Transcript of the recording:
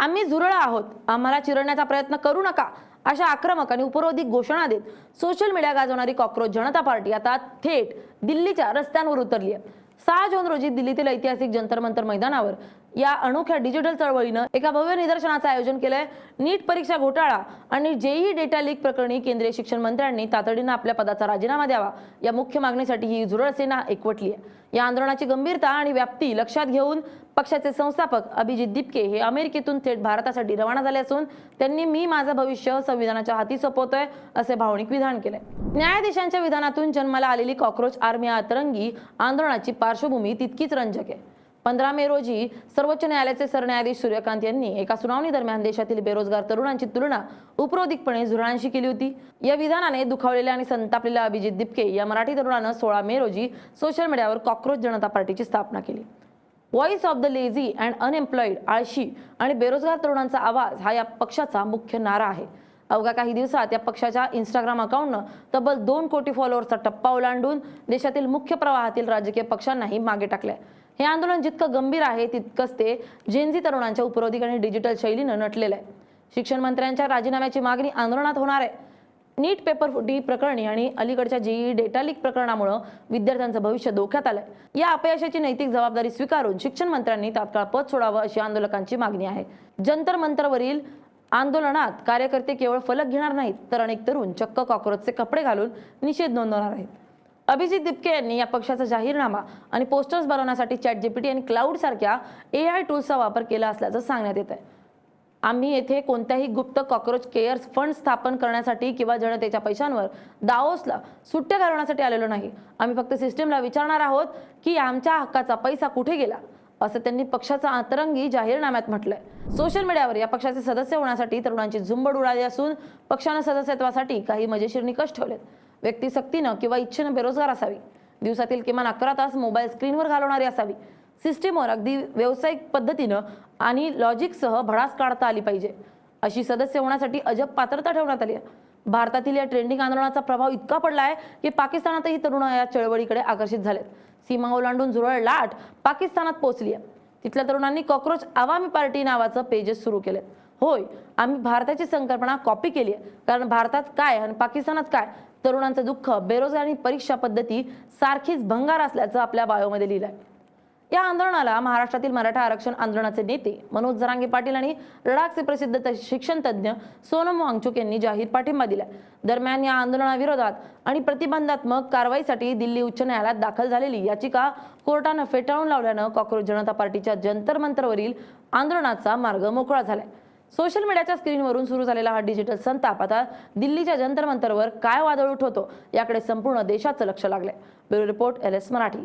आम्ही झुरळ आहोत, आम्हाला चिरडण्याचा प्रयत्न करू नका, अशा आक्रमक आणि उपरोधिक घोषणा देत सोशल मीडिया गाजवणारी कॉकरोच जनता पार्टी आता थेट दिल्लीच्या रस्त्यांवर उतरली आहे। 6 जून रोजी दिल्लीतील ऐतिहासिक जंतर मंतर मैदानावर या अनोख्या डिजिटल चळवळीनं एका भव्य निदर्शनाचं आयोजन केलंय। नीट परीक्षा घोटाळा आणि जेईई डेटा लीक प्रकरणी केंद्रीय शिक्षण मंत्र्यांनी तातडीनं आपल्या पदाचा राजीनामा द्यावा या मुख्य मागणीसाठी ही झुरळ सेना एकवटली आहे। या आंदोलनाची गंभीरता आणि व्याप्ती लक्षात घेऊन पक्षाचे संस्थापक अभिजित दिपके हे अमेरिकेतून थेट भारतासाठी रवाना झाले असून त्यांनी मी माझं भविष्य संविधानाच्या हाती सोपवतोय असे भावनिक विधान केले। न्यायाधीशांच्या विधानातून जन्माला आलेली कॉकरोच आर्मी अतरंगी आंदोलनाची पार्श्वभूमी तितकीच रंजक आहे। 15 मे रोजी सर्वोच्च न्यायालयाचे सरन्यायाधीश सूर्यकांत यांनी एका सुनावणी दरम्यान देशातील बेरोजगार तरुणांची तुलना उपरोधिकपणे झुरळांशी केली होती। या विधानाने दुखावलेल्या आणि संतापलेल्या अभिजित दिपके या मराठी तरुणानं 16 मे रोजी सोशल मीडियावर कॉकरोच जनता पार्टीची स्थापना केली। Voice of the lazy and unemployed, आळशी आणि बेरोजगार तरुणांचा आवाज हा या पक्षाचा मुख्य नारा आहे। अवघ्या काही दिवसात या पक्षाच्या इंस्टाग्राम अकाउंटनं तब्बल 2 कोटी फॉलोअर्सचा टप्पा ओलांडून देशातील मुख्य प्रवाहातील राजकीय पक्षांनाही मागे टाकलंय। हे आंदोलन जितकं गंभीर आहे तितकंच ते जेनझी तरुणांच्या उपरोधिक आणि डिजिटल शैलीनं नटलेलं आहे। शिक्षण मंत्र्यांच्या राजीनाम्याची मागणी आंदोलनात होणार आहे। नीट पेपर फुटी प्रकरणी आणि अलीकडच्या जेईई डेटा लीक प्रकरणामुळे विद्यार्थ्यांचं भविष्य धोक्यात आलंय। या अपयशाची नैतिक जबाबदारी स्वीकारून शिक्षण मंत्र्यांनी तात्काळ पद सोडावं अशी आंदोलकांची मागणी आहे। जंतर मंतरवरील आंदोलनात कार्यकर्ते केवळ फलक घेणार नाहीत तर अनेक तरुण चक्क कॉकरोचचे कपडे घालून निषेध नोंदवणार आहेत। अभिजित दिपके यांनी या पक्षाचा जाहीरनामा आणि पोस्टर्स बनवण्यासाठी ChatGPT आणि क्लाउड सारख्या AI टूल्सचा वापर केला असल्याचं सांगण्यात येत आहे। आम्ही येथे कोणत्याही गुप्त कॉकरोच केअर्स फंड स्थापन करण्यासाठी किंवा जनतेच्या पैशांवर दाओसला सुट्ट्या घालवण्यासाठी आलेलो नाही। आम्ही फक्त सिस्टीमला विचारणार आहोत की आमच्या हक्काचा पैसा कुठे गेला, असं त्यांनी पक्षाचा अंतरंगी जाहीरनाम्यात म्हटलंय। सोशल मीडियावर या पक्षाचे सदस्य होण्यासाठी तरुणांची झुंबड उडाली असून पक्षानं सदस्यत्वासाठी काही मजेशीर निकष ठेवलेत। व्यक्ती सक्तीनं किंवा इच्छेनं बेरोजगार असावी, दिवसातील किमान 11 तास मोबाईल स्क्रीनवर घालवणारी असावी, सिस्टीमवर अगदी व्यावसायिक पद्धतीनं आणि लॉजिकसह भडास काढता आली पाहिजे, अशी सदस्य होण्यासाठी अजब पात्रता ठेवण्यात आली आहे। भारतातील या ट्रेंडिंग आंदोलनाचा प्रभाव इतका पडला आहे की पाकिस्तानातही तरुण या चळवळीकडे आकर्षित झालेत। सीमा ओलांडून झुरळ लाट पाकिस्तानात पोहोचली आहे। तिथल्या तरुणांनी कॉकरोच आवामी पार्टी नावाचं पेजेस सुरू केलेत। होय, आम्ही भारताची संकल्पना कॉपी केली आहे, कारण भारतात काय आणि पाकिस्तानात काय, तरुणांचं दुःख, बेरोजगारी, परीक्षा पद्धती सारखीच भंगार असल्याचं आपल्या बायोमध्ये लिहिलंय। या आंदोलनाला महाराष्ट्रातील मराठा आरक्षण आंदोलनाचे नेते मनोज जरांगे पाटील आणि लडाखचे प्रसिद्ध शिक्षण तज्ज्ञ सोनम वांगचुक यांनी जाहीर पाठिंबा दिलाय। दरम्यान या आंदोलनाविरोधात आणि प्रतिबंधात्मक कारवाईसाठी दिल्ली उच्च न्यायालयात दाखल झालेली याचिका कोर्टानं फेटाळून लावल्यानं कॉकरोच जनता पार्टीच्या जंतर मंतरवरील आंदोलनाचा मार्ग मोकळा झालाय। सोशल मीडियाच्या स्क्रीनवरून सुरू झालेला हा डिजिटल संताप आता दिल्लीच्या जंतर मंतरवर काय वादळ उठवतो याकडे संपूर्ण देशाचं लक्ष लागलंय। Bureau report LS Marathi.